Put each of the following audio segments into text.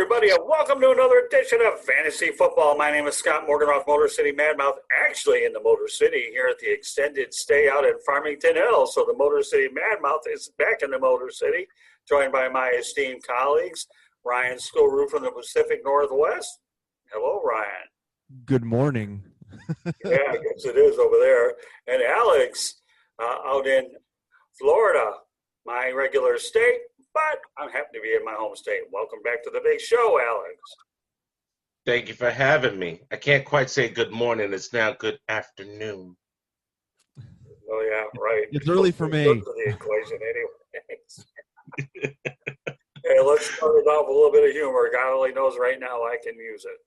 everybody, and welcome to another edition of Fantasy Football. My name is Scott Morganoff, Motor City Madmouth, actually in the Motor City here at the extended stay out in Farmington Hills. So the Motor City Madmouth is back in the Motor City, joined by my esteemed colleagues, Ryan Skolrud from the Pacific Northwest. Hello, Ryan. Good morning. Yeah, I guess it is over there. And Alex out in Florida, my regular state. But I'm happy to be in my home state. Welcome back to the big show, Alex. Thank you for having me. I can't quite say good morning. It's now good afternoon. Oh, yeah, right. It's early for me. Good for the equation anyways. Hey, let's start it off with a little bit of humor. God only knows right now I can use it,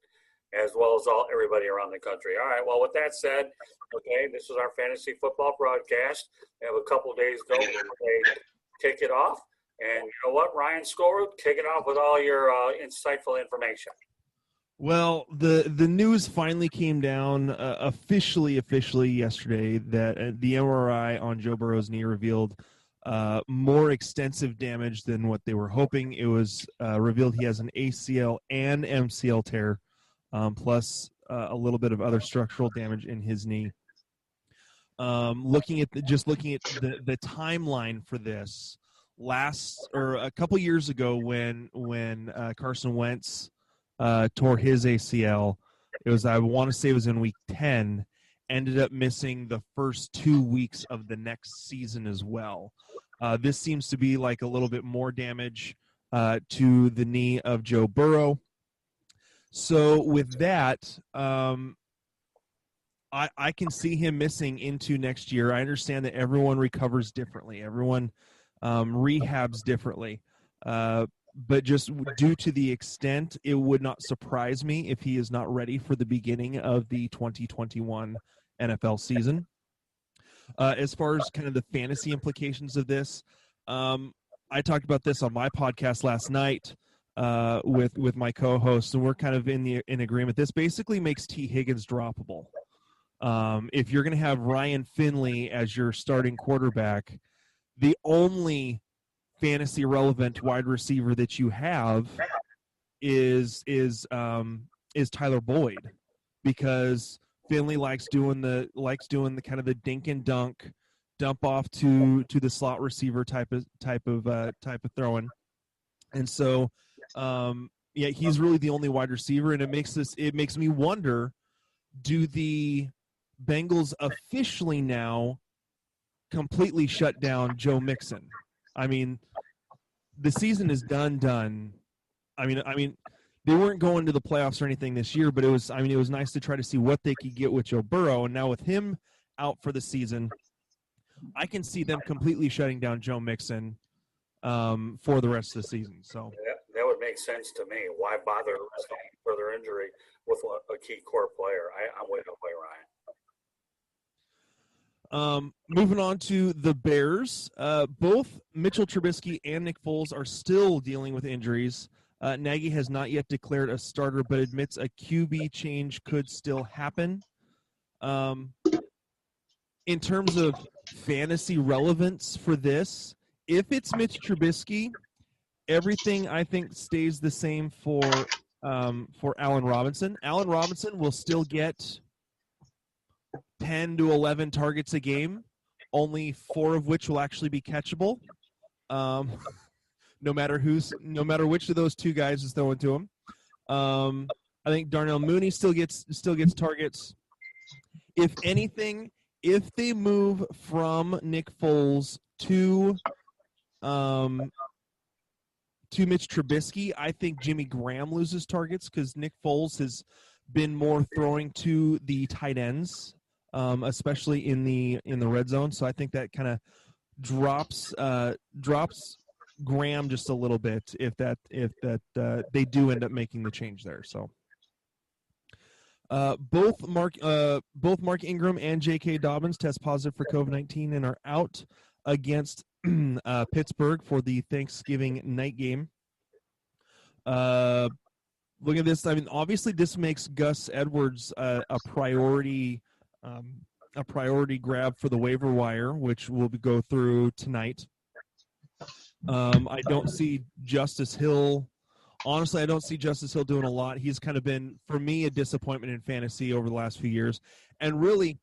as well as everybody around the country. All right, well, with that said, okay, this is our fantasy football broadcast. We have a couple days to go. Kick it off. And you know what, Ryan Skolrud, kick it off with all your insightful information. Well, the news finally came down officially yesterday that the MRI on Joe Burrow's knee revealed more extensive damage than what they were hoping. It was revealed he has an ACL and MCL tear, plus a little bit of other structural damage in his knee. Looking at the timeline for this. A couple years ago when Carson Wentz tore his ACL, I want to say it was in week 10, ended up missing the first 2 weeks of the next season as well. This seems to be like a little bit more damage to the knee of Joe Burrow. So with that, I can see him missing into next year. I understand that everyone recovers differently. Everyone rehabs differently. But just due to the extent, it would not surprise me if he is not ready for the beginning of the 2021 NFL season. As far as kind of the fantasy implications of this, I talked about this on my podcast last night with my co-hosts, and we're kind of in agreement. This basically makes T. Higgins droppable. If you're going to have Ryan Finley as your starting quarterback, the only fantasy relevant wide receiver that you have is Tyler Boyd, because Finley likes doing the kind of the dink and dunk, dump off to the slot receiver type of throwing, and so he's really the only wide receiver, and it makes me wonder, do the Bengals officially now completely shut down Joe Mixon? I mean, the season is done. I mean, they weren't going to the playoffs or anything this year, but it was nice to try to see what they could get with Joe Burrow. And now with him out for the season, I can see them completely shutting down Joe Mixon for the rest of the season. So that would make sense to me. Why bother risking further injury with a key core player? I'm way away, Ryan. Moving on to the Bears, both Mitchell Trubisky and Nick Foles are still dealing with injuries. Nagy has not yet declared a starter, but admits a QB change could still happen. In terms of fantasy relevance for this, if it's Mitch Trubisky, everything I think stays the same for Allen Robinson. Allen Robinson will still get 10 to 11 targets a game, only 4 of which will actually be catchable. No matter which of those two guys is throwing to him. I think Darnell Mooney still gets targets. If anything, if they move from Nick Foles to Mitch Trubisky, I think Jimmy Graham loses targets because Nick Foles has been more throwing to the tight ends, especially in the red zone. So I think that kind of drops Graham just a little bit if they do end up making the change there. So both Mark Ingram and J.K. Dobbins test positive for COVID-19 and are out against Pittsburgh for the Thanksgiving night game. Look at this. I mean, obviously, this makes Gus Edwards a priority grab for the waiver wire, which we'll go through tonight. I don't see Justice Hill honestly, I don't see Justice Hill doing a lot. He's kind of been, for me, a disappointment in fantasy over the last few years. And really,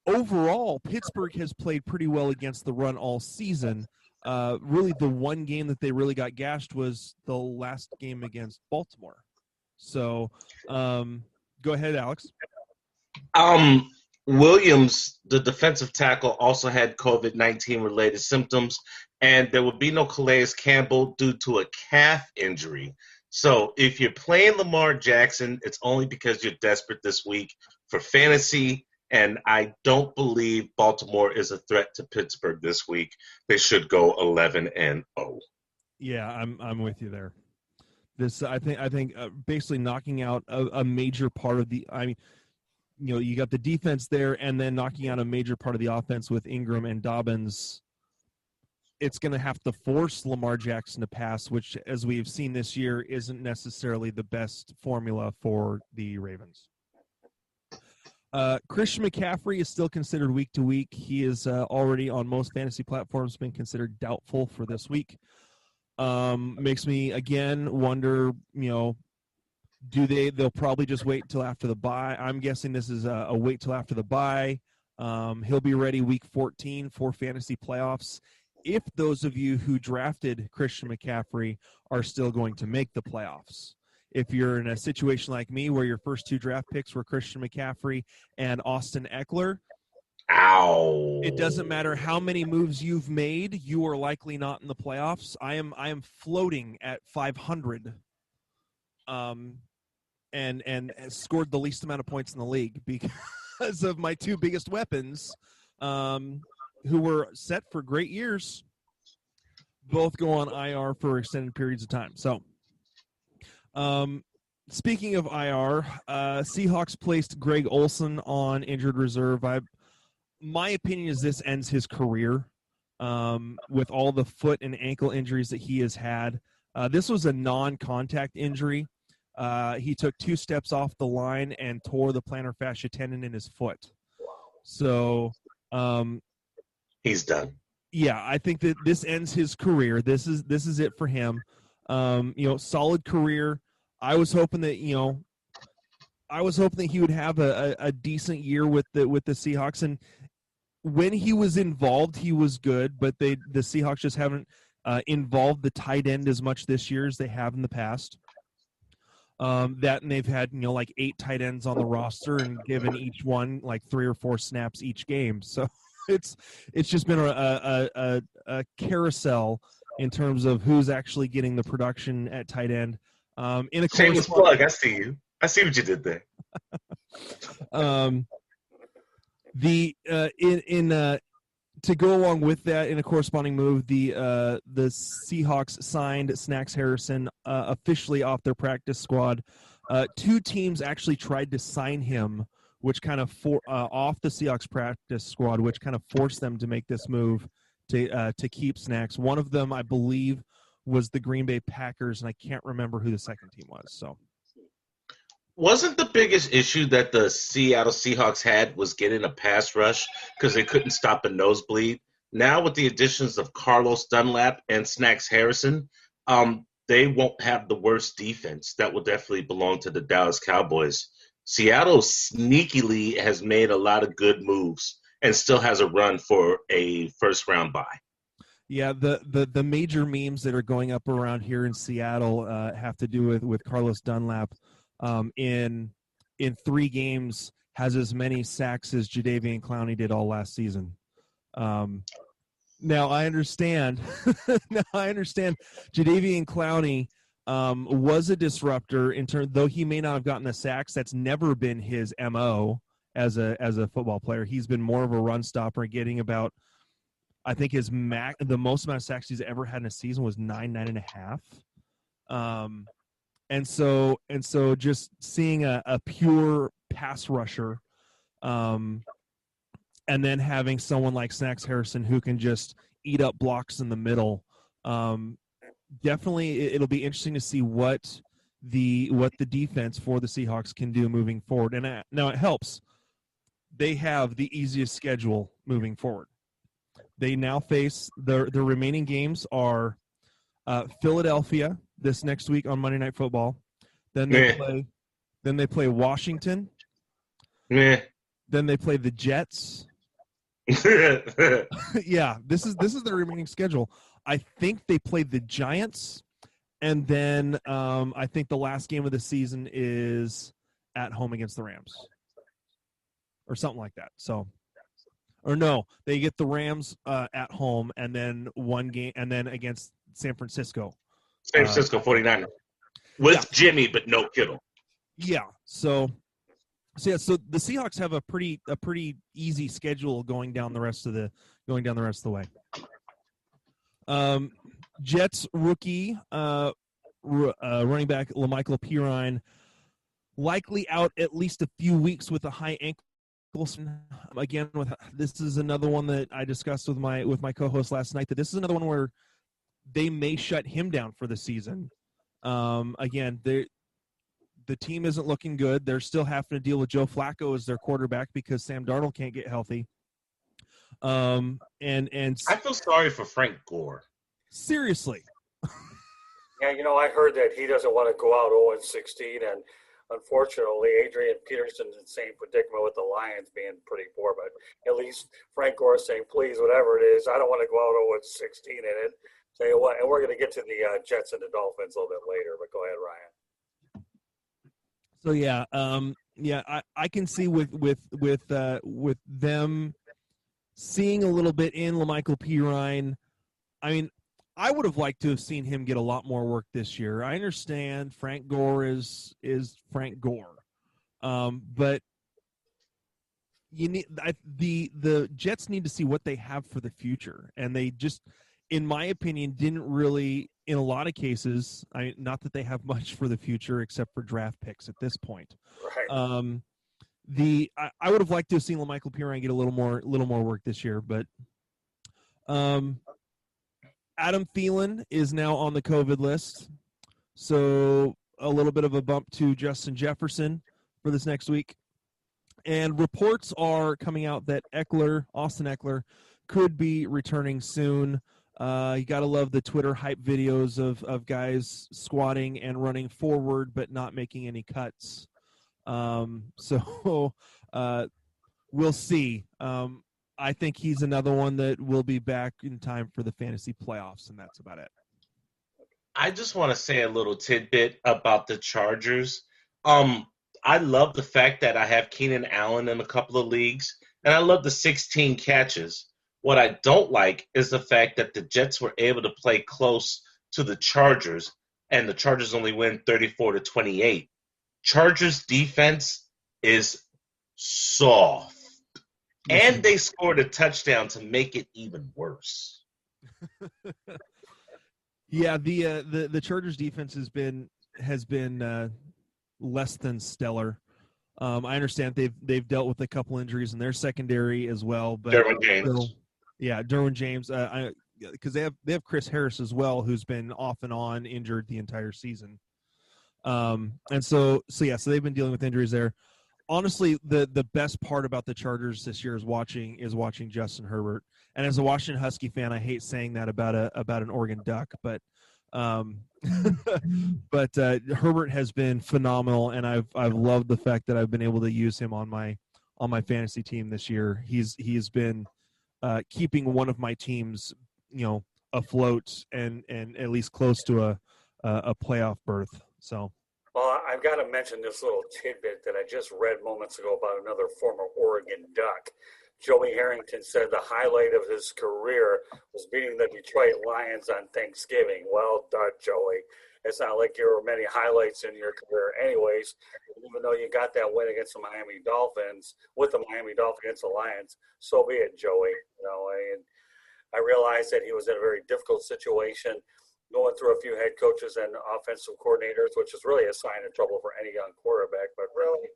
overall, Pittsburgh has played pretty well against the run all season. Really, the one game that they really got gashed was the last game against Baltimore. So, go ahead, Alex. Williams, the defensive tackle, also had COVID-19 related symptoms, and there will be no Calais Campbell due to a calf injury. So if you're playing Lamar Jackson, it's only because you're desperate this week for fantasy, and I don't believe Baltimore is a threat to Pittsburgh this week. They should go 11-0. Yeah, I'm with you there. This I think basically knocking out a major part of the. I mean, you got the defense there, and then knocking out a major part of the offense with Ingram and Dobbins. It's going to have to force Lamar Jackson to pass, which, as we've seen this year, isn't necessarily the best formula for the Ravens. Christian McCaffrey is still considered week to week. He is already on most fantasy platforms been considered doubtful for this week. Makes me again wonder, they'll probably just wait until after the bye. I'm guessing this is a wait till after the bye. He'll be ready week 14 for fantasy playoffs. If those of you who drafted Christian McCaffrey are still going to make the playoffs. If you're in a situation like me where your first two draft picks were Christian McCaffrey and Austin Eckler, ow! It doesn't matter how many moves you've made, you are likely not in the playoffs. I am floating at 500, and scored the least amount of points in the league because of my two biggest weapons, who were set for great years, both go on IR for extended periods of time. So, speaking of IR, Seahawks placed Greg Olsen on injured reserve. My opinion is this ends his career with all the foot and ankle injuries that he has had. This was a non-contact injury. He took 2 steps off the line and tore the plantar fascia tendon in his foot. So he's done. Yeah, I think that this ends his career. This is it for him. Solid career. I was hoping that he would have a decent year with the Seahawks, and when he was involved, he was good. But the Seahawks just haven't involved the tight end as much this year as they have in the past. That, and they've had 8 tight ends on the roster and given each one 3 or 4 snaps each game. So it's just been a carousel in terms of who's actually getting the production at tight end. Shameless plug. I see you. I see what you did there. To go along with that, in a corresponding move, the Seahawks signed Snacks Harrison officially off their practice squad. 2 teams actually tried to sign him, which kind of off the Seahawks practice squad, which kind of forced them to make this move to keep Snacks. One of them, I believe, was the Green Bay Packers, and I can't remember who the second team was. So, wasn't the biggest issue that the Seattle Seahawks had was getting a pass rush because they couldn't stop a nosebleed? Now with the additions of Carlos Dunlap and Snacks Harrison, they won't have the worst defense. That will definitely belong to the Dallas Cowboys. Seattle sneakily has made a lot of good moves and still has a run for a first-round bye. Yeah, the major memes that are going up around here in Seattle have to do with Carlos Dunlap. In 3 games, has as many sacks as Jadeveon Clowney did all last season. Now I understand. Jadeveon Clowney was a disruptor though he may not have gotten the sacks. That's never been his MO as a football player. He's been more of a run stopper, getting about, I think the most amount of sacks he's ever had in a season was 9.5. And so just seeing a pure pass rusher, and then having someone like Snacks Harrison who can just eat up blocks in the middle, definitely it'll be interesting to see what the defense for the Seahawks can do moving forward. And now it helps. They have the easiest schedule moving forward. They now face the remaining games are Philadelphia, this next week on Monday Night Football. Then they play Washington. Meh. Then they play the Jets. Yeah, this is their remaining schedule. I think they played the Giants, and then I think the last game of the season is at home against the Rams, or something like that. So, or no, they get the Rams at home, and then one game, and then against San Francisco. San Francisco 49ers with Jimmy, but no Kittle. Yeah. So the Seahawks have a pretty easy schedule going down the rest of the way. Jets rookie running back LaMichael Pirine likely out at least a few weeks with a high ankle. Again, this is another one that I discussed with my co-host last night, that this is another one where they may shut him down for the season. Again, the team isn't looking good. They're still having to deal with Joe Flacco as their quarterback because Sam Darnold can't get healthy. And I feel sorry for Frank Gore. Seriously. Yeah, I heard that he doesn't want to go out 0-16, and unfortunately, Adrian Peterson's in the same predicament with the Lions being pretty poor. But at least Frank Gore is saying, please, whatever it is, I don't want to go out 0-16 in it. Tell you what, and we're going to get to the Jets and the Dolphins a little bit later. But go ahead, Ryan. So I can see with them seeing a little bit in LaMichael Pirine. I mean, I would have liked to have seen him get a lot more work this year. I understand Frank Gore is Frank Gore, but you need the Jets need to see what they have for the future, and they just, in my opinion, didn't really. In a lot of cases, not that they have much for the future except for draft picks at this point. Right. I would have liked to have seen LaMichael Pirine get a little more work this year, but Adam Thielen is now on the COVID list, so a little bit of a bump to Justin Jefferson for this next week. And reports are coming out that Austin Eckler, could be returning soon. You got to love the Twitter hype videos of guys squatting and running forward but not making any cuts. So we'll see. I think he's another one that will be back in time for the fantasy playoffs, and that's about it. I just want to say a little tidbit about the Chargers. I love the fact that I have Keenan Allen in a couple of leagues, and I love the 16 catches. What I don't like is the fact that the Jets were able to play close to the Chargers, and the Chargers only win 34-28. Chargers defense is soft, and they scored a touchdown to make it even worse. Yeah, the Chargers defense has been less than stellar. I understand they've dealt with a couple injuries in their secondary as well, but Derwin James. Derwin James, because they have Chris Harris as well, who's been off and on injured the entire season. And so they've been dealing with injuries there. Honestly, the best part about the Chargers this year is watching Justin Herbert. And as a Washington Husky fan, I hate saying that about an Oregon Duck, but but Herbert has been phenomenal, and I've loved the fact that I've been able to use him on my fantasy team this year. He's been keeping one of my teams, afloat and at least close to a playoff berth. So. Well, I've got to mention this little tidbit that I just read moments ago about another former Oregon Duck. Joey Harrington said the highlight of his career was beating the Detroit Lions on Thanksgiving. Well done, Joey. It's not like there were many highlights in your career anyways. Even though you got that win against the Miami Dolphins, with the Miami Dolphins against the Lions, so be it, Joey. And I realized that he was in a very difficult situation, going through a few head coaches and offensive coordinators, which is really a sign of trouble for any young quarterback. But really,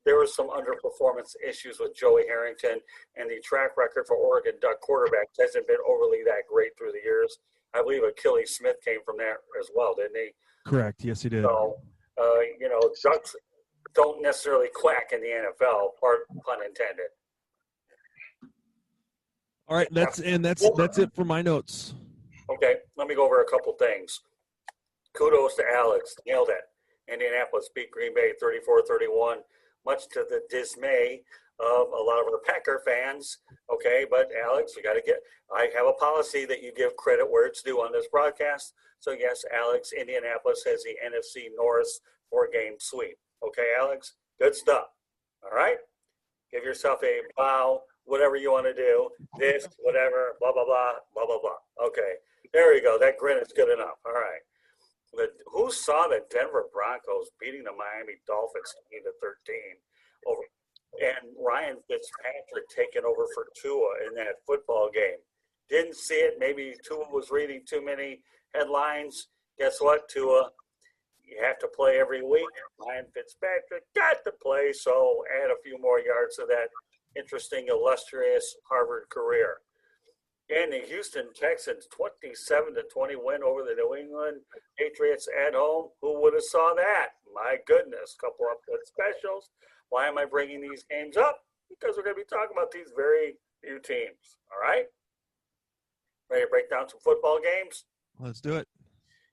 there were some underperformance issues with Joey Harrington, and the track record for Oregon Duck quarterbacks hasn't been overly that great through the years. I believe Achilles Smith came from that as well, didn't he? Correct. Yes, he did. So, Ducks don't necessarily quack in the NFL, pun intended. All right, that's it for my notes. Okay, let me go over a couple things. Kudos to Alex. Nailed it. Indianapolis beat Green Bay 34-31, much to the dismay of a lot of our Packer fans. Okay, but Alex, I have a policy that you give credit where it's due on this broadcast. So yes, Alex, Indianapolis has the NFC North 4-game sweep. Okay, Alex, good stuff. All right, give yourself a bow, whatever you want to do. This, whatever, blah blah blah, blah blah blah. Okay, there you go. That grin is good enough. All right. Who saw the Denver Broncos beating the Miami Dolphins 20-13 over, and Ryan Fitzpatrick taking over for Tua in that football game? Didn't see it. Maybe Tua was reading too many headlines. Guess what, Tua? You have to play every week. Ryan Fitzpatrick got to play, so add a few more yards to that interesting, illustrious Harvard career. And the Houston Texans 27-20 win over the New England Patriots at home. Who would have saw that? My goodness, couple of good specials. Why am I bringing these games up? Because we're going to be talking about these very few teams. All right? Ready to break down some football games? Let's do it.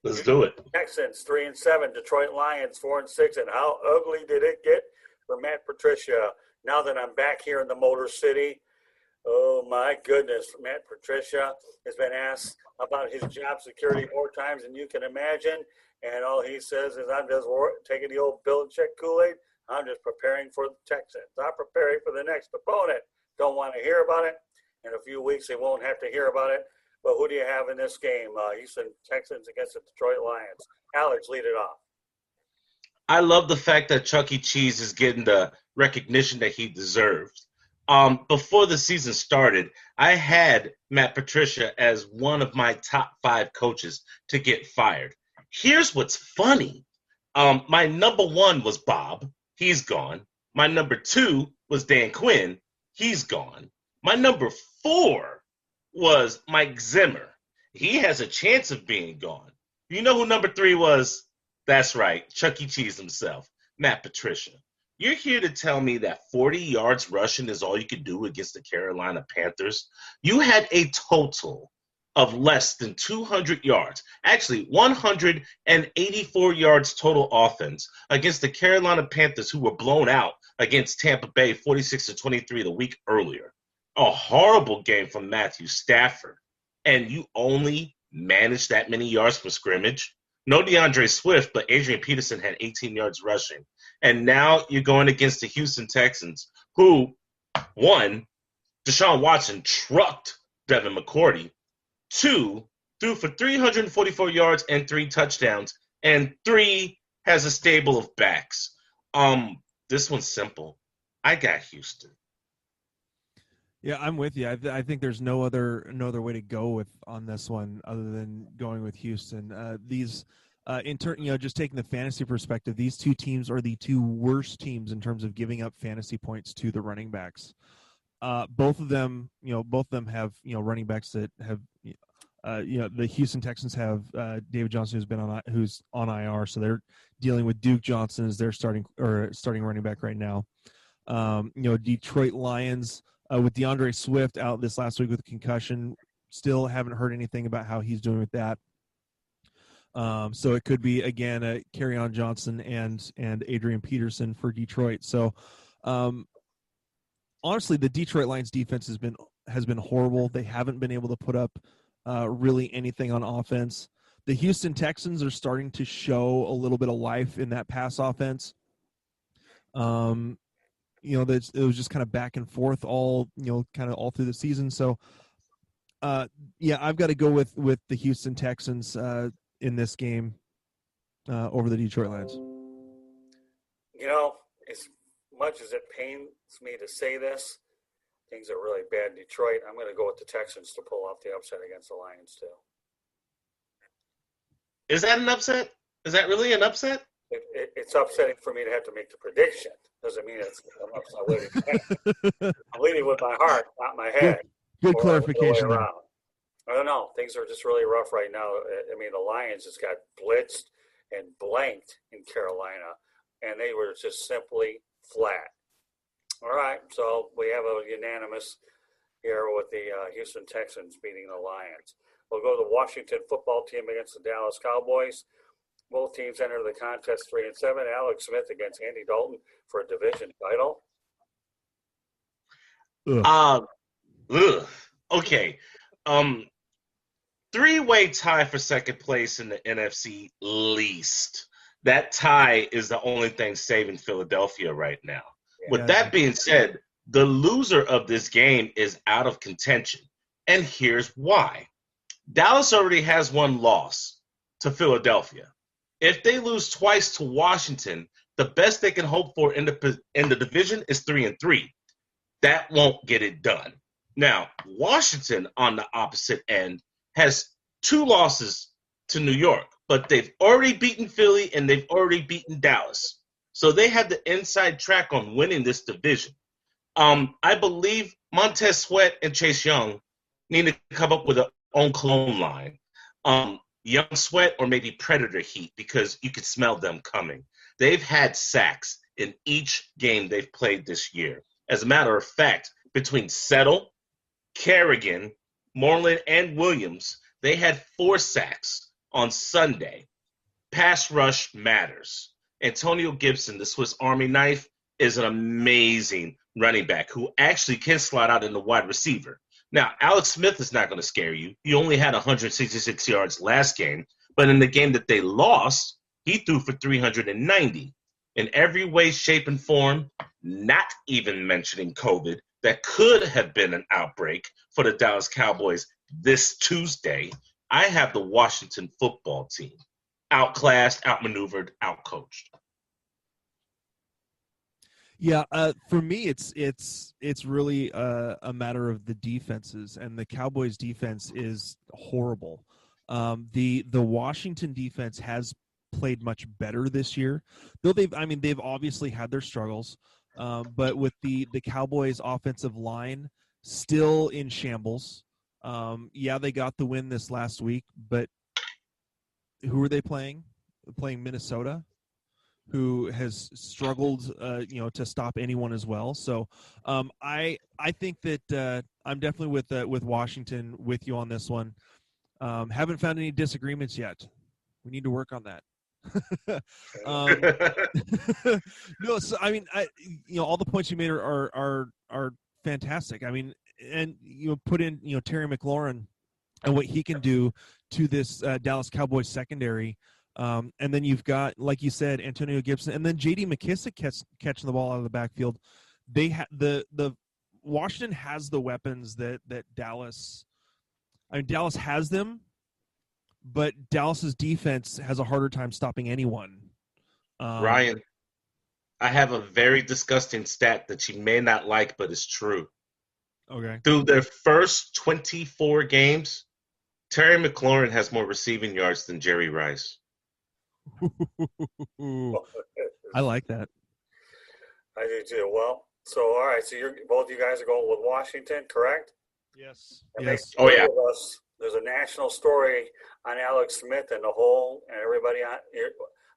Let's do it. Texans 3-7, Detroit Lions 4-6, and how ugly did it get for Matt Patricia? Now that I'm back here in the Motor City, oh my goodness, Matt Patricia has been asked about his job security more times than you can imagine, and all he says is, I'm just taking the old Belichick Kool-Aid. I'm just preparing for the Texans. I'm preparing for the next opponent. Don't want to hear about it. In a few weeks, they won't have to hear about it. But who do you have in this game? Houston Texans against the Detroit Lions. Alex, lead it off. I love the fact that Chuck E. Cheese is getting the recognition that he deserves. Before the season started, I had Matt Patricia as one of my top 5 coaches to get fired. Here's what's funny. My number 1 was Bob. He's gone. My number 2 was Dan Quinn. He's gone. My number 4 was Mike Zimmer. He has a chance of being gone. You know who number 3 was? That's right, Chuck E. Cheese himself, Matt Patricia. You're here to tell me that 40 yards rushing is all you could do against the Carolina Panthers? You had a total of less than 200 yards, actually 184 yards total offense against the Carolina Panthers, who were blown out against Tampa Bay 46-23 the week earlier. A horrible game from Matthew Stafford, and you only managed that many yards from scrimmage? No DeAndre Swift, but Adrian Peterson had 18 yards rushing. And now you're going against the Houston Texans, who, 1, Deshaun Watson trucked Devin McCourty. 2, threw for 344 yards and 3 touchdowns. And 3, has a stable of backs. This one's simple. I got Houston. Yeah, I'm with you. I think there's no other way to go on this one other than going with Houston. Just taking the fantasy perspective, these two teams are the 2 worst teams in terms of giving up fantasy points to the running backs. Both of them have running backs that have the Houston Texans have David Johnson who's on IR, so they're dealing with Duke Johnson as their starting running back right now. Detroit Lions. With DeAndre Swift out this last week with a concussion, still haven't heard anything about how he's doing with that. So it could be, again, a Kerryon Johnson and Adrian Peterson for Detroit. So honestly, the Detroit Lions defense has been horrible. They haven't been able to put up really anything on offense. The Houston Texans are starting to show a little bit of life in that pass offense. It was just kind of back and forth all through the season. So, I've got to go with the Houston Texans in this game over the Detroit Lions. As much as it pains me to say this, things are really bad in Detroit. I'm going to go with the Texans to pull off the upset against the Lions too. Is that an upset? Is that really an upset? It's upsetting for me to have to make the prediction. Doesn't mean I'm upset. I'm leading with my heart, not my head. Good clarification. I don't know. Things are just really rough right now. I mean, the Lions just got blitzed and blanked in Carolina, and they were just simply flat. All right, so we have a unanimous here with the Houston Texans beating the Lions. We'll go to the Washington football team against the Dallas Cowboys. Both teams enter the contest 3-7. Alex Smith against Andy Dalton for a division title. Okay. Three-way tie for second place in the NFC least. That tie is the only thing saving Philadelphia right now. With that being said, the loser of this game is out of contention. And here's why. Dallas already has one loss to Philadelphia. If they lose twice to Washington, the best they can hope for in the division is 3-3. That won't get it done. Now, Washington on the opposite end has 2 losses to New York, but they've already beaten Philly and they've already beaten Dallas. So they have the inside track on winning this division. I believe Montez Sweat and Chase Young need to come up with their own clone line. Young Sweat or maybe Predator Heat, because you could smell them coming. They've had sacks in each game they've played this year. As a matter of fact, between Settle, Kerrigan, Moreland, and Williams, they had 4 sacks on Sunday. Pass rush matters. Antonio Gibson, the Swiss Army knife, is an amazing running back who actually can slide out in the wide receiver. Now, Alex Smith is not going to scare you. He only had 166 yards last game, but in the game that they lost, he threw for 390. In every way, shape, and form, not even mentioning COVID, that could have been an outbreak for the Dallas Cowboys this Tuesday, I have the Washington football team. Outclassed, outmaneuvered, outcoached. Yeah, for me, it's really a matter of the defenses, and the Cowboys' defense is horrible. The Washington defense has played much better this year, though they've obviously had their struggles. But with the Cowboys' offensive line still in shambles, they got the win this last week, but who are they playing? They're playing Minnesota, who has struggled, to stop anyone as well. So I think that I'm definitely with Washington, with you on this one. Haven't found any disagreements yet. We need to work on that. No, so I mean, all the points you made are fantastic. I mean, and put in Terry McLaurin and what he can do to this Dallas Cowboys secondary. And then you've got, like you said, Antonio Gibson, and then J.D. McKissick catching the ball out of the backfield. They the Washington has the weapons that Dallas. I mean, Dallas has them, but Dallas's defense has a harder time stopping anyone. Ryan, I have a very disgusting stat that you may not like, but it's true. Okay. Through their first 24 games, Terry McLaurin has more receiving yards than Jerry Rice. I like that. I do too. Well, so all right. So both you guys are going with Washington, correct? Yes. And yes. Oh yeah. There's a national story on Alex Smith and the whole, and everybody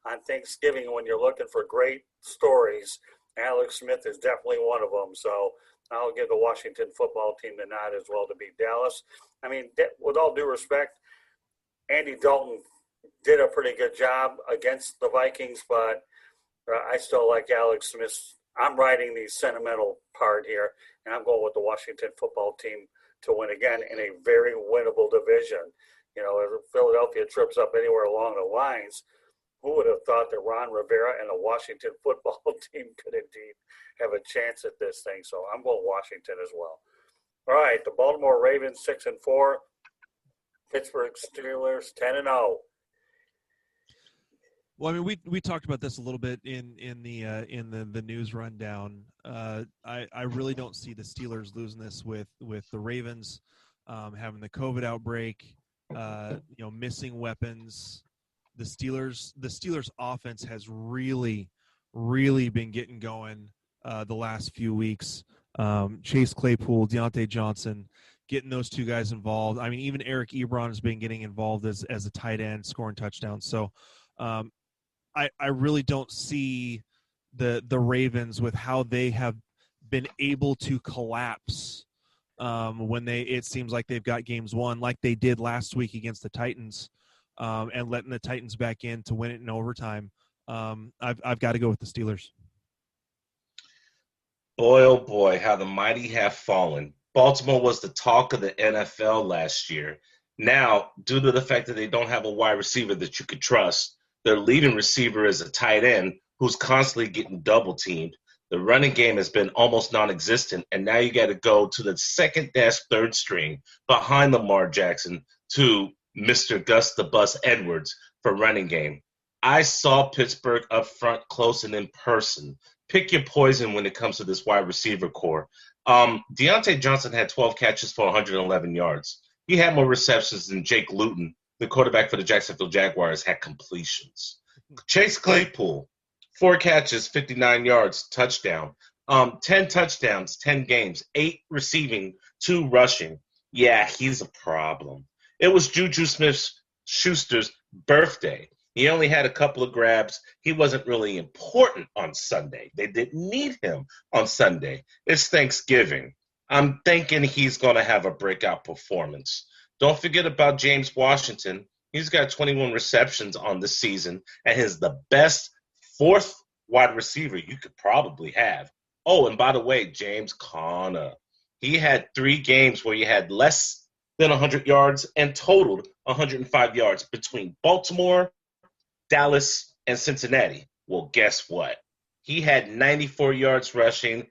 on Thanksgiving when you're looking for great stories. Alex Smith is definitely one of them. So I'll give the Washington football team the nod as well to beat Dallas. I mean, with all due respect, Andy Dalton did a pretty good job against the Vikings, but I still like Alex Smith. I'm riding the sentimental part here, and I'm going with the Washington football team to win again in a very winnable division. If Philadelphia trips up anywhere along the lines, who would have thought that Ron Rivera and the Washington football team could indeed have a chance at this thing? So I'm going Washington as well. All right, the Baltimore Ravens 6-4, Pittsburgh Steelers 10-0. Well, I mean, we talked about this a little bit in the news rundown. I really don't see the Steelers losing this with the Ravens having the COVID outbreak, missing weapons. The Steelers offense has really been getting going the last few weeks. Chase Claypool, Deontay Johnson, getting those two guys involved. I mean, even Eric Ebron has been getting involved as a tight end, scoring touchdowns. So I really don't see the Ravens with how they have been able to collapse when it seems like they've got games won, like they did last week against the Titans. and letting the Titans back in to win it in overtime. I've got to go with the Steelers. Boy, oh boy, how the mighty have fallen. Baltimore was the talk of the NFL last year. Now, due to the fact that they don't have a wide receiver that you could trust, their leading receiver is a tight end who's constantly getting double teamed. The running game has been almost non-existent, and now you got to go to the second-third string behind Lamar Jackson to Mr. Gus the Bus Edwards for running game. I saw Pittsburgh up front close and in person. Pick your poison when it comes to this wide receiver core. Deontay Johnson had 12 catches for 111 yards. He had more receptions than Jake Luton, the quarterback for the Jacksonville Jaguars, had completions. Chase Claypool, 4 catches, 59 yards, touchdown. 10 touchdowns, 10 games, 8 receiving, 2 rushing. Yeah, he's a problem. It was Juju Smith-Schuster's birthday. He only had a couple of grabs. He wasn't really important on Sunday. They didn't need him on Sunday. It's Thanksgiving. I'm thinking he's going to have a breakout performance. Don't forget about James Washington. He's got 21 receptions on the season, and he's the best 4th wide receiver you could probably have. Oh, and by the way, James Conner. He had 3 games where he had less than 100 yards and totaled 105 yards between Baltimore, Dallas, and Cincinnati. Well, guess what? He had 94 yards rushing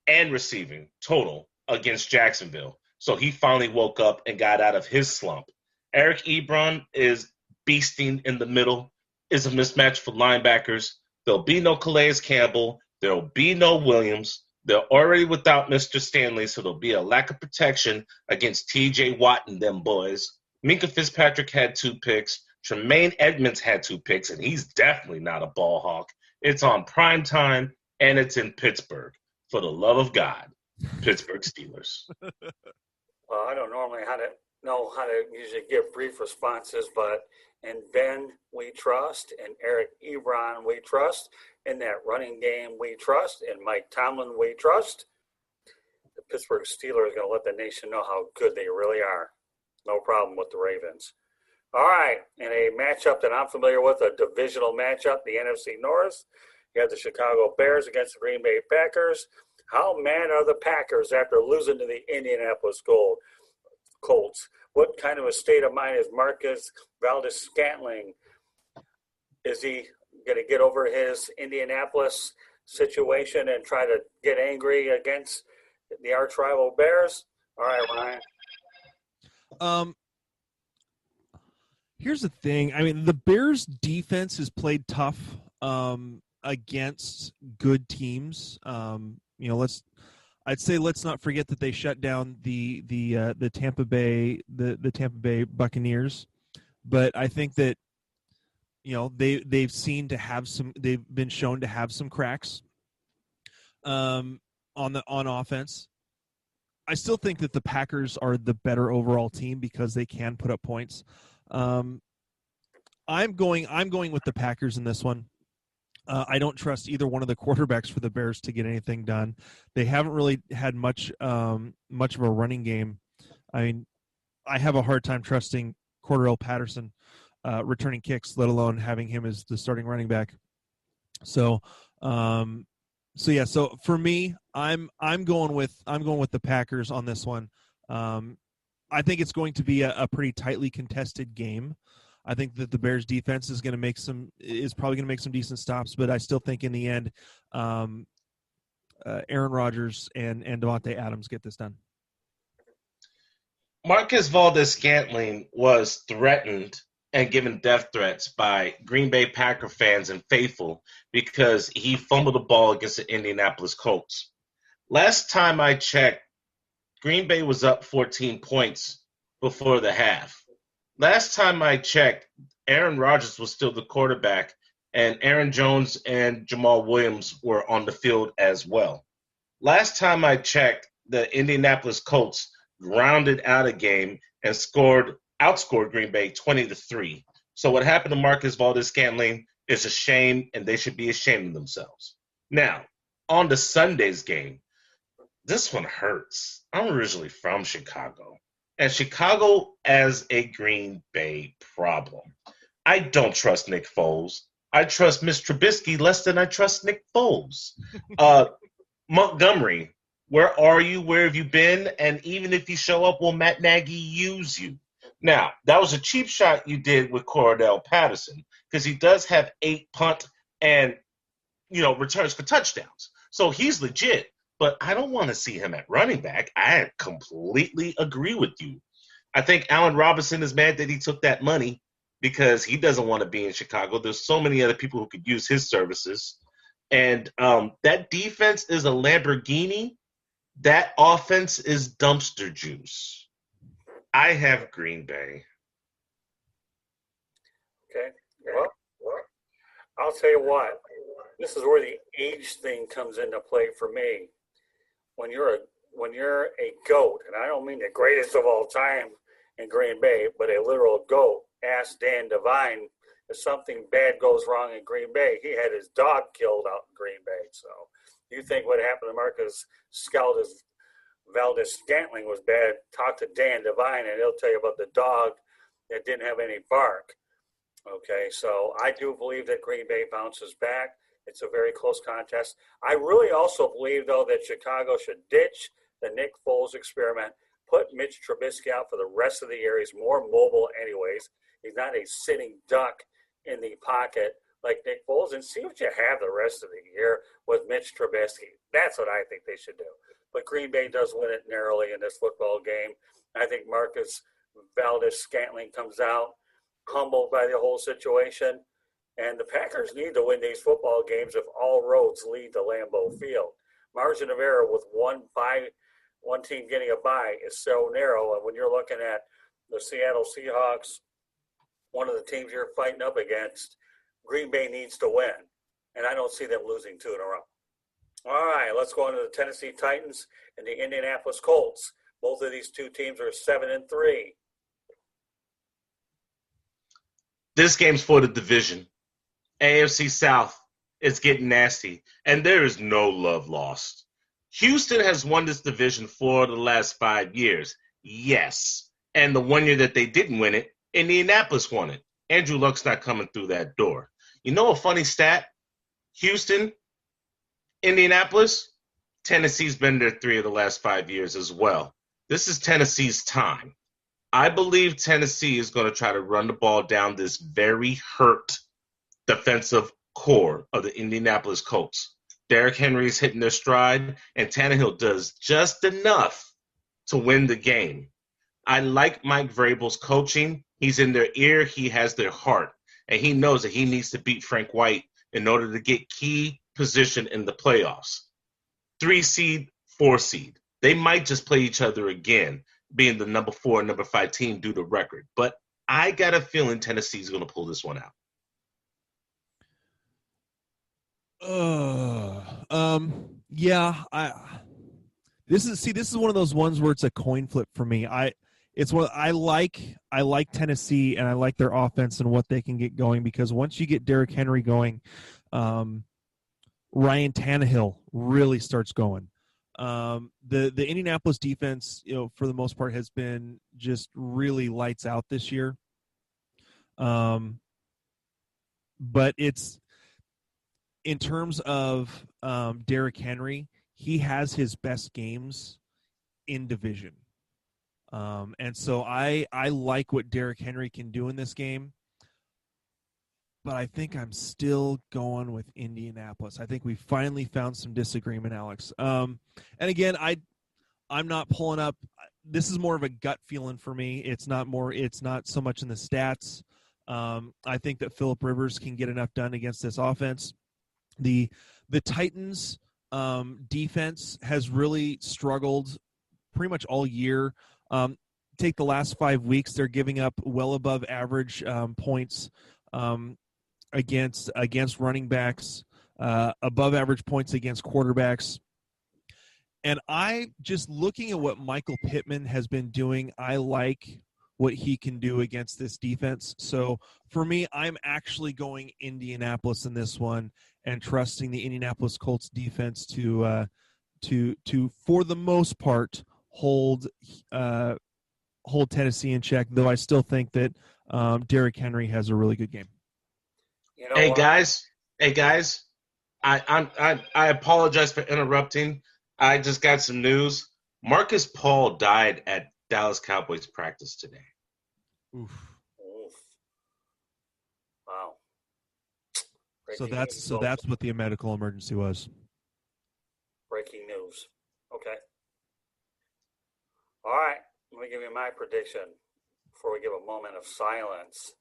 and receiving total against Jacksonville. So he finally woke up and got out of his slump. Eric Ebron is beasting in the middle, is a mismatch for linebackers. There'll be no Calais Campbell. There'll be no Williams. They're already without Mr. Stanley, so there'll be a lack of protection against T.J. Watt and them boys. Minka Fitzpatrick had 2 picks. Tremaine Edmonds had 2 picks, and he's definitely not a ball hawk. It's on prime time, and it's in Pittsburgh. For the love of God, Pittsburgh Steelers. I don't normally know how to usually give brief responses, but in Ben, we trust. In Eric Ebron, we trust. In that running game, we trust. In Mike Tomlin, we trust. The Pittsburgh Steelers are going to let the nation know how good they really are. No problem with the Ravens. All right, in a matchup that I'm familiar with, a divisional matchup, the NFC North, you have the Chicago Bears against the Green Bay Packers. How mad are the Packers after losing to the Indianapolis Colts? What kind of a state of mind is Marquez-valdes-scantling? Is he going to get over his Indianapolis situation and try to get angry against the arch rival Bears? All right, Ryan. Here's the thing. I mean, the Bears' defense has played tough against good teams. Let's not forget that they shut down the Tampa Bay Buccaneers, but I think that they've been shown to have some cracks on offense. I still think that the Packers are the better overall team because they can put up points. I'm going with the Packers in this one. I don't trust either one of the quarterbacks for the Bears to get anything done. They haven't really had much of a running game. I mean, I have a hard time trusting Cordarrelle Patterson returning kicks, let alone having him as the starting running back. So for me, I'm going with the Packers on this one. I think it's going to be a pretty tightly contested game. I think that the Bears defense is probably going to make some decent stops, but I still think in the end, Aaron Rodgers and Davante Adams get this done. Marquez-valdes-scantling was threatened and given death threats by Green Bay Packer fans and faithful because he fumbled the ball against the Indianapolis Colts. Last time I checked, Green Bay was up 14 points before the half. Last time I checked, Aaron Rodgers was still the quarterback, and Aaron Jones and Jamal Williams were on the field as well. Last time I checked, the Indianapolis Colts grounded out a game and outscored Green Bay 20-3. So what happened to Marquez-valdes-scantling is a shame, and they should be ashamed of themselves. Now, on to Sunday's game. This one hurts. I'm originally from Chicago. and Chicago as a Green Bay problem. I don't trust Nick Foles. I trust Mitch Trubisky less than I trust Nick Foles. Montgomery, where are you? Where have you been? And even if you show up, will Matt Nagy use you? Now, that was a cheap shot you did with Cordell Patterson because he does have 8 punt and returns for touchdowns. So he's legit, but I don't want to see him at running back. I completely agree with you. I think Allen Robinson is mad that he took that money because he doesn't want to be in Chicago. There's so many other people who could use his services. And that defense is a Lamborghini. That offense is dumpster juice. I have Green Bay. Okay. Well, I'll tell you what. This is where the age thing comes into play for me. When you're a GOAT, and I don't mean the greatest of all time in Green Bay, but a literal GOAT. Ask Dan Devine if something bad goes wrong in Green Bay. He had his dog killed out in Green Bay. So you think what happened to Marquez-valdes-scantling was bad, talk to Dan Devine, and he'll tell you about the dog that didn't have any bark. Okay, so I do believe that Green Bay bounces back. It's a very close contest. I really also believe, though, that Chicago should ditch the Nick Foles experiment, put Mitch Trubisky out for the rest of the year. He's more mobile anyways. He's not a sitting duck in the pocket like Nick Foles, and see what you have the rest of the year with Mitch Trubisky. That's what I think they should do. But Green Bay does win it narrowly in this football game. I think Marquez-valdes-scantling comes out humbled by the whole situation. And the Packers need to win these football games if all roads lead to Lambeau Field. Margin of error with one team getting a bye is so narrow. And when you're looking at the Seattle Seahawks, one of the teams you're fighting up against, Green Bay needs to win. And I don't see them losing 2 in a row. All right, let's go on to the Tennessee Titans and the Indianapolis Colts. Both of these two teams are 7-3. This game's for the division. AFC South is getting nasty, and there is no love lost. Houston has won this division for the last 5 years. Yes. And the 1 year that they didn't win it, Indianapolis won it. Andrew Luck's not coming through that door. You know a funny stat? Houston, Indianapolis, Tennessee's been there 3 of the last 5 years as well. This is Tennessee's time. I believe Tennessee is going to try to run the ball down this very hurt defensive core of the Indianapolis Colts. Derrick Henry is hitting their stride, and Tannehill does just enough to win the game. I like Mike Vrabel's coaching. He's in their ear. He has their heart, and he knows that he needs to beat Frank White in order to get key position in the playoffs. 3 seed, 4 seed. They might just play each other again, being the number 4 and number 5 team due to record. But I got a feeling Tennessee's going to pull this one out. This is one of those ones where it's a coin flip for me. I like Tennessee, and I like their offense and what they can get going, because once you get Derrick Henry going, Ryan Tannehill really starts going. The Indianapolis defense, for the most part, has been just really lights out this year. But it's in terms of Derrick Henry, he has his best games in division. And so I like what Derrick Henry can do in this game, but I think I'm still going with Indianapolis. I think we finally found some disagreement, Alex. And again, I'm not pulling up. This is more of a gut feeling for me. It's not so much in the stats. I think that Phillip Rivers can get enough done against this offense. The Titans defense has really struggled pretty much all year. Take the last 5 weeks, they're giving up well above average points against running backs, above average points against quarterbacks. And I just looking at what Michael Pittman has been doing, I like what he can do against this defense. So for me, I'm actually going Indianapolis in this one and trusting the Indianapolis Colts defense to for the most part hold hold Tennessee in check, though I still think that Derrick Henry has a really good game. You know Hey what? guys, I apologize for interrupting. I just got some news. Marcus Paul died at Dallas Cowboys practice today. Oof. Oof. Wow. So Breaking that's news, so folks. that's what the medical emergency was. Breaking news. Okay. All right. Let me give you my prediction before we give a moment of silence.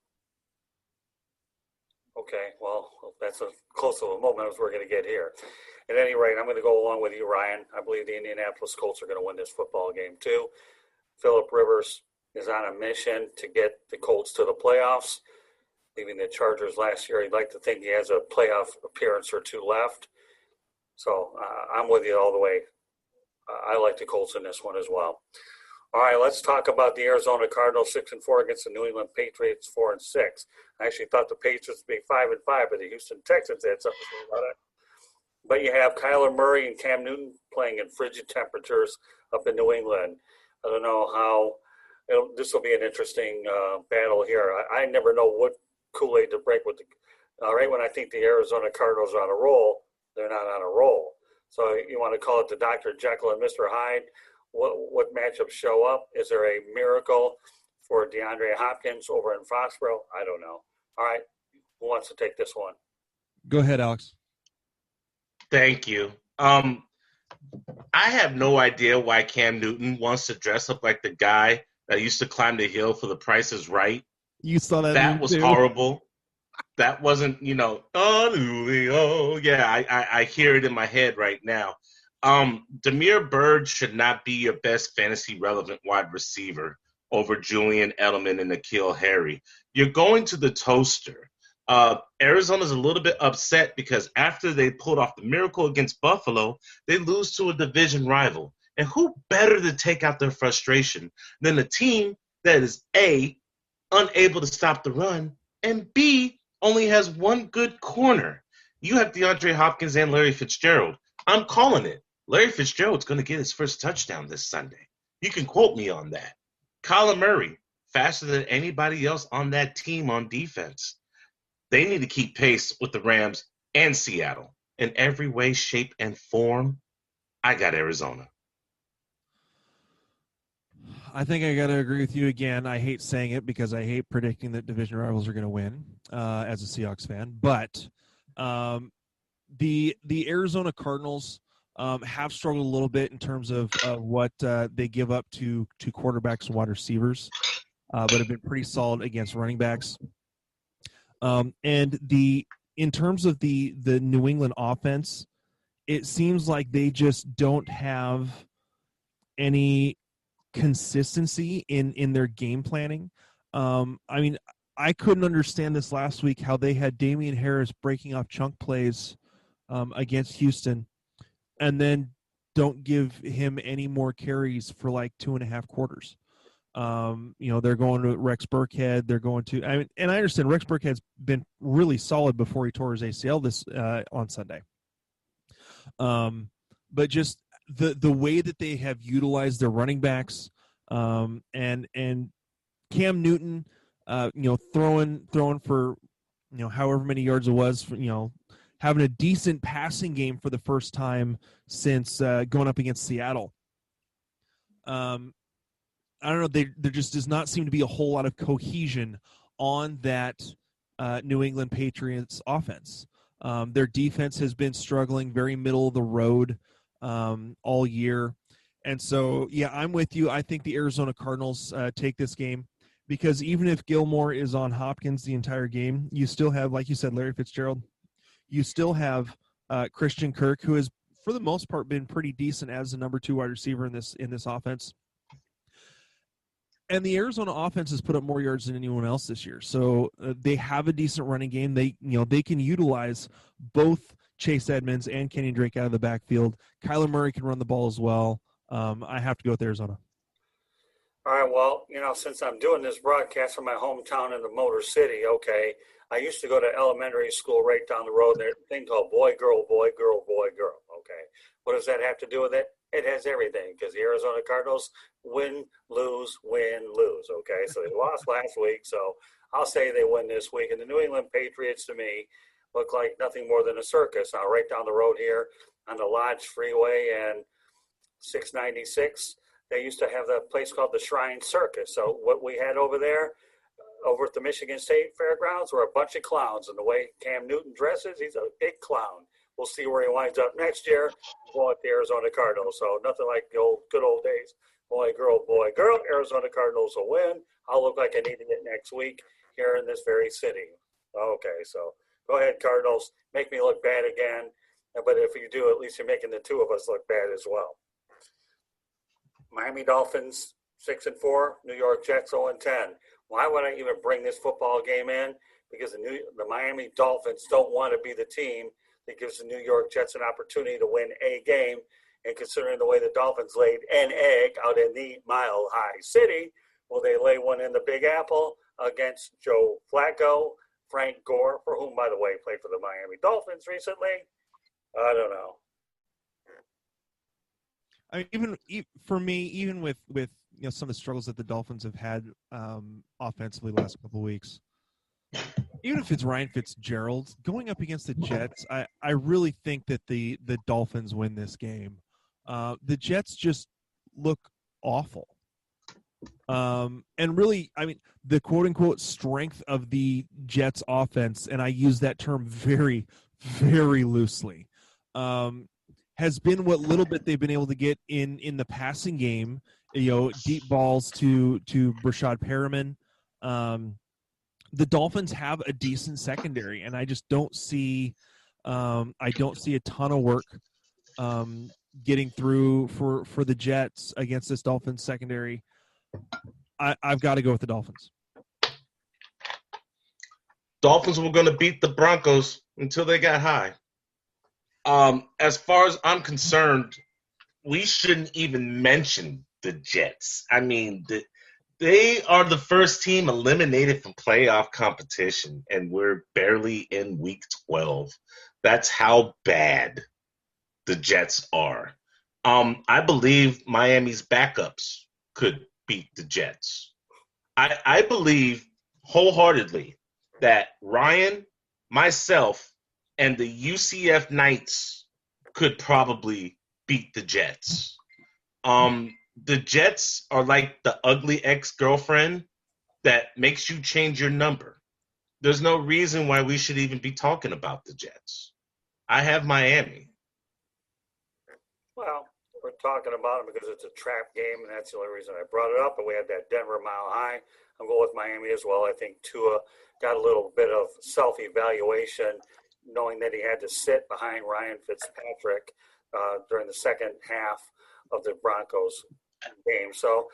Okay. Well, that's as close of a moment as we're going to get here. At any rate, I'm going to go along with you, Ryan. I believe the Indianapolis Colts are going to win this football game too. Phillip Rivers is on a mission to get the Colts to the playoffs. Leaving the Chargers last year, he'd like to think he has a playoff appearance or two left. So I'm with you all the way. I like the Colts in this one as well. All right, let's talk about the Arizona Cardinals 6-4 against the New England Patriots 4-6. I actually thought the Patriots would be 5-5, but the Houston Texans had something to say about it. But you have Kyler Murray and Cam Newton playing in frigid temperatures up in New England. I don't know how this will be an interesting battle here. I never know what Kool-Aid to break with the. All right, when I think the Arizona Cardinals are on a roll, they're not on a roll. So you want to call it the Dr. Jekyll and Mr. Hyde. What matchups show up? Is there a miracle for DeAndre Hopkins over in Foxborough? I don't know. All right, who wants to take this one? Go ahead, Alex. Thank you. I have no idea why Cam Newton wants to dress up like the guy that used to climb the hill for The Price is Right. You saw that That meme was too. horrible. That wasn't, oh, yeah, I hear it in my head right now. Damiere Byrd should not be your best fantasy relevant wide receiver over Julian Edelman and N'Keal Harry. You're going to the toaster. Arizona's a little bit upset because after they pulled off the miracle against Buffalo, they lose to a division rival. And who better to take out their frustration than a team that is A, unable to stop the run, and B, only has one good corner. You have DeAndre Hopkins and Larry Fitzgerald. I'm calling it. Larry Fitzgerald's going to get his first touchdown this Sunday. You can quote me on that. Kyler Murray, faster than anybody else on that team on defense. They need to keep pace with the Rams and Seattle. In every way, shape, and form, I got Arizona. I think I got to agree with you again. I hate saying it because I hate predicting that division rivals are going to win as a Seahawks fan. But the Arizona Cardinals have struggled a little bit in terms of what they give up to quarterbacks and wide receivers, but have been pretty solid against running backs. And in terms of the New England offense, it seems like they just don't have any consistency in their game planning. I mean, I couldn't understand this last week how they had Damian Harris breaking off chunk plays against Houston and then don't give him any more carries for like 2.5 quarters. They're going to Rex Burkhead. They're going to, and I understand Rex Burkhead's been really solid before he tore his ACL this on Sunday. But just the way that they have utilized their running backs, and Cam Newton, throwing for, however many yards it was, for, having a decent passing game for the first time since going up against Seattle. I don't know. There just does not seem to be a whole lot of cohesion on that New England Patriots offense. Their defense has been struggling, very middle of the road all year. And so, yeah, I'm with you. I think the Arizona Cardinals take this game because even if Gilmore is on Hopkins the entire game, you still have, like you said, Larry Fitzgerald. You still have Christian Kirk, who has, for the most part, been pretty decent as the number 2 wide receiver in this offense. And the Arizona offense has put up more yards than anyone else this year. So they have a decent running game. They can utilize both Chase Edmonds and Kenny Drake out of the backfield. Kyler Murray can run the ball as well. I have to go with Arizona. All right, well, since I'm doing this broadcast from my hometown in the Motor City, okay, I used to go to elementary school right down the road. There's a thing called boy, girl, boy, girl, boy, girl, okay. What does that have to do with it? It has everything because the Arizona Cardinals win, lose, okay? So they lost last week, so I'll say they win this week. And the New England Patriots, to me, look like nothing more than a circus. Now, right down the road here on the Lodge Freeway and 696, they used to have a place called the Shrine Circus. So what we had over there, over at the Michigan State Fairgrounds, were a bunch of clowns. And the way Cam Newton dresses, he's a big clown. We'll see where he winds up next year. Going with the Arizona Cardinals. So nothing like the good old days. Boy, girl, Arizona Cardinals will win. I'll look like an idiot next week here in this very city. Okay, so go ahead, Cardinals. Make me look bad again. But if you do, at least you're making the two of us look bad as well. Miami Dolphins 6-4, New York Jets 0-10. Why would I even bring this football game in? Because the Miami Dolphins don't want to be the team that gives the New York Jets an opportunity to win a game. And considering the way the Dolphins laid an egg out in the Mile High City, will they lay one in the Big Apple against Joe Flacco, Frank Gore, for whom, by the way, played for the Miami Dolphins recently? I don't know. I mean, even for me, even with some of the struggles that the Dolphins have had offensively the last couple of weeks, even if it's Ryan Fitzgerald going up against the Jets, I really think that the Dolphins win this game. The Jets just look awful. And really, I mean, the quote-unquote strength of the Jets offense, and I use that term very, very loosely, has been what little bit they've been able to get in the passing game, deep balls to Brashad Perriman. The Dolphins have a decent secondary, and I just don't see a ton of work getting through for the Jets against this Dolphins secondary. I've got to go with the Dolphins. Dolphins were going to beat the Broncos until they got high. As far as I'm concerned, we shouldn't even mention the Jets. I mean, they are the first team eliminated from playoff competition, and we're barely in week 12. That's how bad the Jets are. I believe Miami's backups could beat the Jets. I believe wholeheartedly that Ryan, myself, and the UCF Knights could probably beat the Jets. The Jets are like the ugly ex-girlfriend that makes you change your number. There's no reason why we should even be talking about the Jets. I have Miami. Well, we're talking about it because it's a trap game, and that's the only reason I brought it up. But we had that Denver Mile High. I'm going with Miami as well. I think Tua got a little bit of self-evaluation, knowing that he had to sit behind Ryan Fitzpatrick during the second half of the Broncos game. So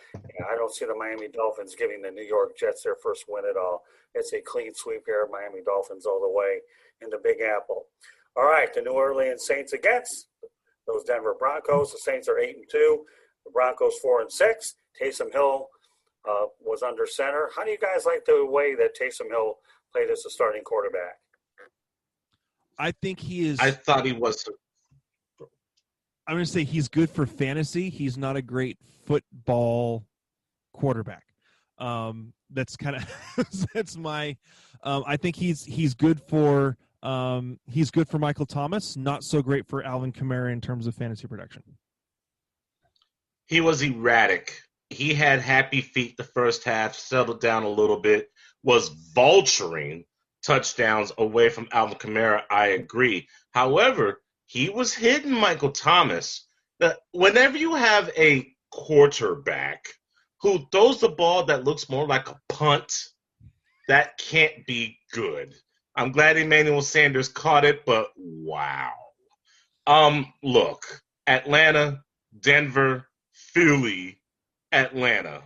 I don't see the Miami Dolphins giving the New York Jets their first win at all. It's a clean sweep here, Miami Dolphins all the way in the Big Apple. All right, the New Orleans Saints against those Denver Broncos. The Saints are 8-2. The Broncos 4-6. Taysom Hill was under center. How do you guys like the way that Taysom Hill played as a starting quarterback? I think he is. I thought he was. I'm going to say he's good for fantasy. He's not a great football quarterback. That's kind of that's my. I think he's good for Michael Thomas. Not so great for Alvin Kamara in terms of fantasy production. He was erratic. He had happy feet the first half, settled down a little bit, was vulturing touchdowns away from Alvin Kamara. I agree. However, he was hitting Michael Thomas. Whenever you have a quarterback who throws the ball that looks more like a punt, that can't be good. I'm glad Emmanuel Sanders caught it, but wow. Look, Atlanta, Denver, Philly, Atlanta.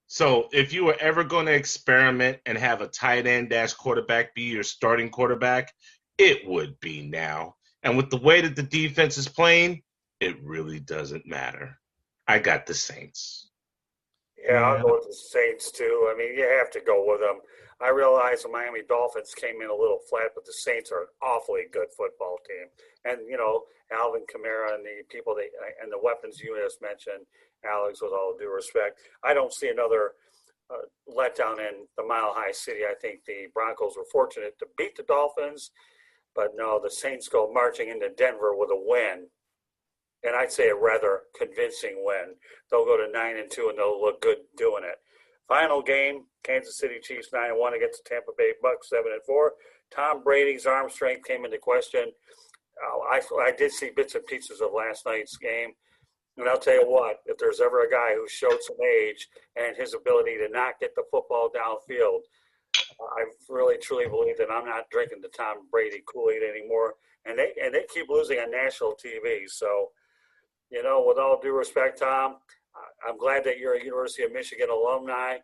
So if you were ever going to experiment and have a tight end - quarterback be your starting quarterback, it would be now. And with the way that the defense is playing, it really doesn't matter. I got the Saints. Yeah, I'll go with the Saints too. I mean, you have to go with them. I realize the Miami Dolphins came in a little flat, but the Saints are an awfully good football team. And, Alvin Kamara and the people and the weapons you just mentioned, Alex, with all due respect, I don't see another letdown in the Mile High City. I think the Broncos were fortunate to beat the Dolphins, but no, the Saints go marching into Denver with a win. And I'd say a rather convincing win. They'll go to 9-2 and they'll look good doing it. Final game, Kansas City Chiefs 9-1 against the Tampa Bay Bucks 7-4. Tom Brady's arm strength came into question. I did see bits and pieces of last night's game. And I'll tell you what, if there's ever a guy who showed some age and his ability to not get the football downfield, I really, truly believe that I'm not drinking the Tom Brady Kool-Aid anymore. And they keep losing on national TV. So, with all due respect, Tom, I'm glad that you're a University of Michigan alumni,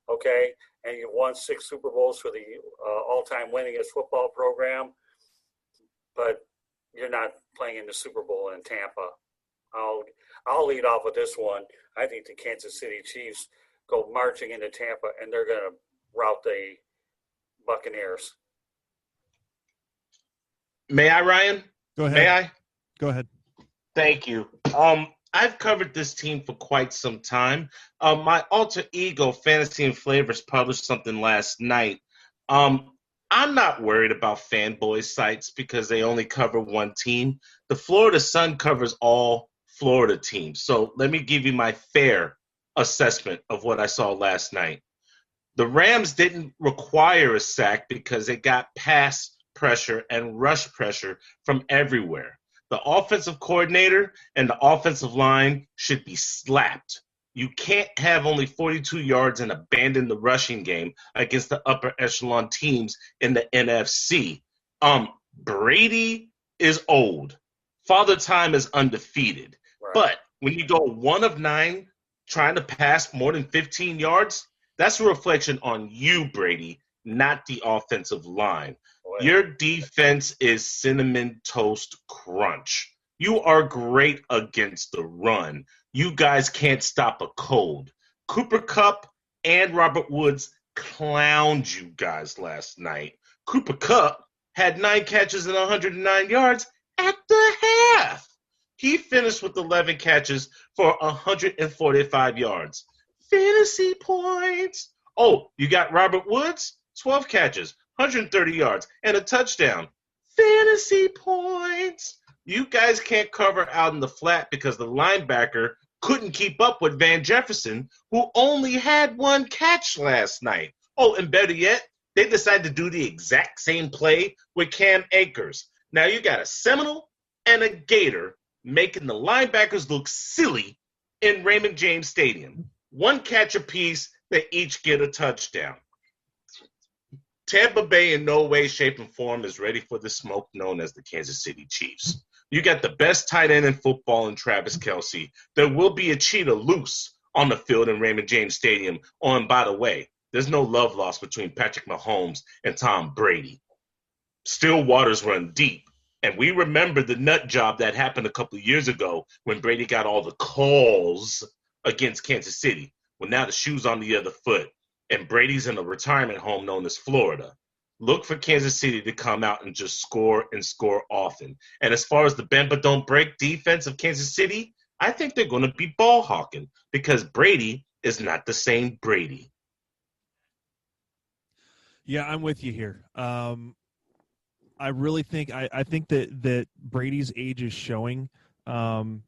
okay, and you've won 6 Super Bowls for the all-time winningest football program, but you're not playing in the Super Bowl in Tampa. I'll lead off with this one. I think the Kansas City Chiefs go marching into Tampa, and they're going to rout the Buccaneers. May I, Ryan? Go ahead. May I? Go ahead. Thank you. I've covered this team for quite some time. My alter ego, Fantasy and Flavors, published something last night. I'm not worried about fanboy sites because they only cover one team. The Florida Sun covers all Florida teams. So let me give you my fair assessment of what I saw last night. The Rams didn't require a sack because it got pass pressure and rush pressure from everywhere. The offensive coordinator and the offensive line should be slapped. You can't have only 42 yards and abandon the rushing game against the upper echelon teams in the NFC. Brady is old. Father Time is undefeated. Right. But when you go 1 of 9 trying to pass more than 15 yards, that's a reflection on you, Brady, not the offensive line. Your defense is cinnamon toast crunch. You are great against the run. You guys can't stop a cold. Cooper Kupp and Robert Woods clowned you guys last night. Cooper Kupp had 9 catches and 109 yards at the half. He finished with 11 catches for 145 yards. Fantasy points. Oh, you got Robert Woods? 12 catches, 130 yards, and a touchdown. Fantasy points. You guys can't cover out in the flat because the linebacker couldn't keep up with Van Jefferson, who only had 1 catch last night. Oh, and better yet, they decided to do the exact same play with Cam Akers. Now you got a Seminole and a Gator making the linebackers look silly in Raymond James Stadium. 1 catch apiece, they each get a touchdown. Tampa Bay in no way, shape, and form is ready for the smoke known as the Kansas City Chiefs. You got the best tight end in football in Travis Kelce. There will be a cheetah loose on the field in Raymond James Stadium. Oh, and by the way, there's no love lost between Patrick Mahomes and Tom Brady. Still waters run deep. And we remember the nut job that happened a couple of years ago when Brady got all the calls against Kansas City. Well, now the shoe's on the other foot. And Brady's in a retirement home known as Florida. Look for Kansas City to come out and just score and score often. And as far as the bend but don't break defense of Kansas City, I think they're going to be ball hawking because Brady is not the same Brady. Yeah, I'm with you here. I really think I think that Brady's age is showing. Going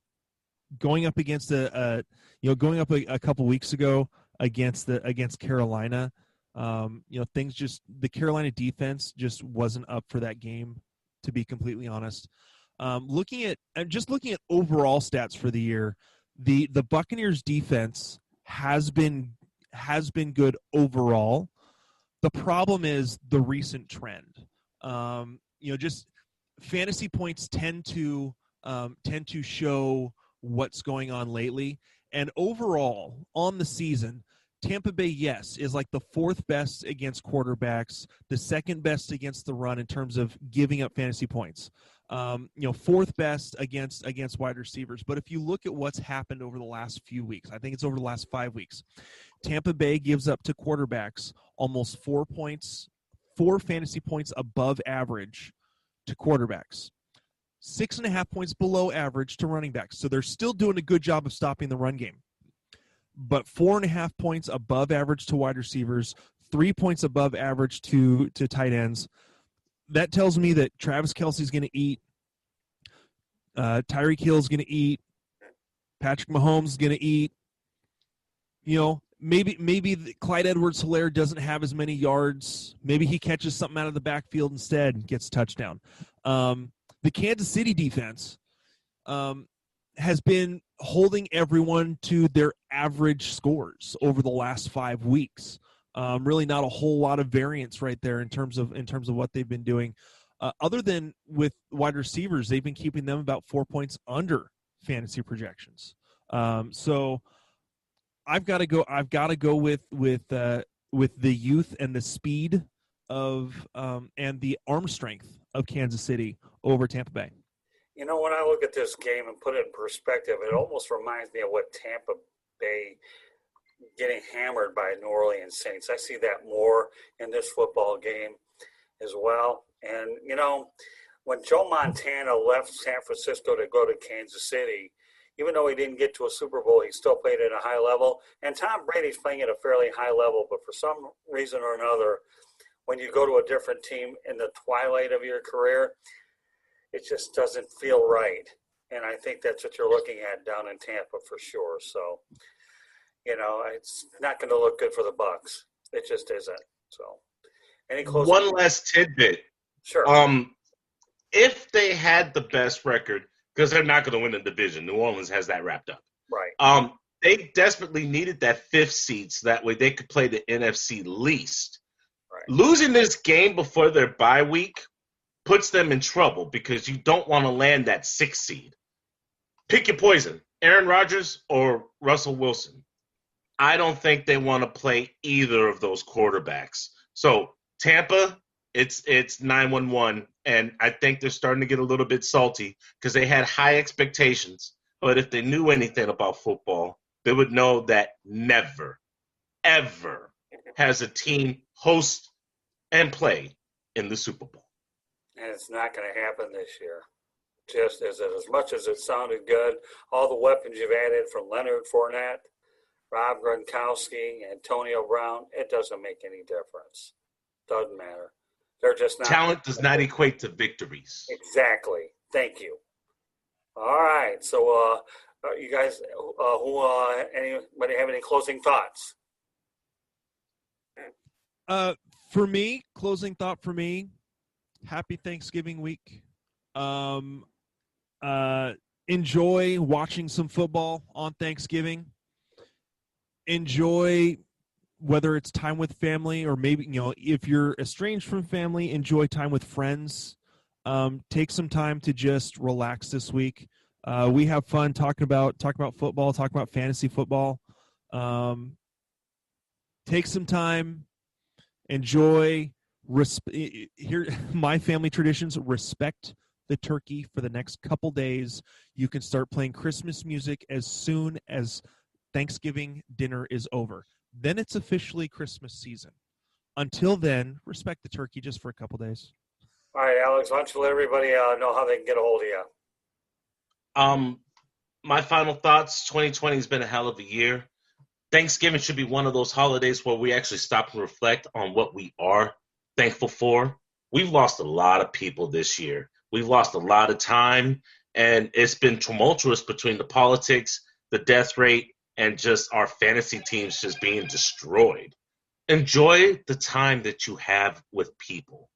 up against a couple weeks ago against Carolina, things just the Carolina defense just wasn't up for that game, to be completely honest. Looking at overall stats for the year, the Buccaneers defense has been good overall. The problem is the recent trend. Just fantasy points tend to show what's going on lately. And overall, on the season, Tampa Bay, yes, is like the 4th best against quarterbacks, the 2nd best against the run in terms of giving up fantasy points. 4th best against wide receivers. But if you look at what's happened over the last few weeks, I think it's over the last 5 weeks, Tampa Bay gives up to quarterbacks almost 4 fantasy points above average to quarterbacks. 6.5 points below average to running backs. So they're still doing a good job of stopping the run game. But 4.5 points above average to wide receivers, 3 points above average to tight ends. That tells me that Travis Kelce's going to eat. Tyreek Hill's going to eat. Patrick Mahomes is going to eat. Maybe Clyde Edwards-Helaire doesn't have as many yards. Maybe he catches something out of the backfield instead and gets a touchdown. The Kansas City defense has been holding everyone to their average scores over the last 5 weeks. Really not a whole lot of variance right there in terms of what they've been doing. Other than with wide receivers, they've been keeping them about 4 points under fantasy projections. So I've got to go with the youth and the speed of and the arm strength of Kansas City over Tampa Bay. When I look at this game and put it in perspective, it almost reminds me of what Tampa Bay getting hammered by New Orleans Saints. I see that more in this football game as well. And, when Joe Montana left San Francisco to go to Kansas City, even though he didn't get to a Super Bowl, he still played at a high level. And Tom Brady's playing at a fairly high level, but for some reason or another, when you go to a different team in the twilight of your career, it just doesn't feel right. And I think that's what you're looking at down in Tampa for sure. So, it's not going to look good for the Bucs. It just isn't. So, any closing? One last tidbit. Sure. If they had the best record, because they're not going to win the division, New Orleans has that wrapped up. Right. They desperately needed that 5th seed so that way they could play the NFC least. Right. Losing this game before their bye week puts them in trouble because you don't want to land that 6th seed. Pick your poison, Aaron Rodgers or Russell Wilson. I don't think they want to play either of those quarterbacks. So Tampa, it's 9-1-1, and I think they're starting to get a little bit salty because they had high expectations. But if they knew anything about football, they would know that never, ever has a team host and play in the Super Bowl. And it's not going to happen this year. Just as much as it sounded good, all the weapons you've added from Leonard Fournette, Rob Gronkowski, Antonio Brown, it doesn't make any difference. Doesn't matter. They're just not. Talent does not equate to victories. Exactly. Thank you. All right. So, you guys, anybody have any closing thoughts? For me, closing thought for me, happy Thanksgiving week. Enjoy watching some football on Thanksgiving. Enjoy whether it's time with family or maybe, if you're estranged from family, enjoy time with friends. Take some time to just relax this week. We have fun talking about football, talking about fantasy football. Take some time, enjoy. Here, my family traditions: respect the turkey for the next couple days. You can start playing Christmas music as soon as Thanksgiving dinner is over. Then it's officially Christmas season. Until then, respect the turkey just for a couple days. All right, Alex, why don't you let everybody know how they can get a hold of you? My final thoughts, 2020 has been a hell of a year. Thanksgiving should be one of those holidays where we actually stop and reflect on what we are thankful for. We've lost a lot of people this year. We've lost a lot of time, and it's been tumultuous between the politics, the death rate, and just our fantasy teams just being destroyed. Enjoy the time that you have with people.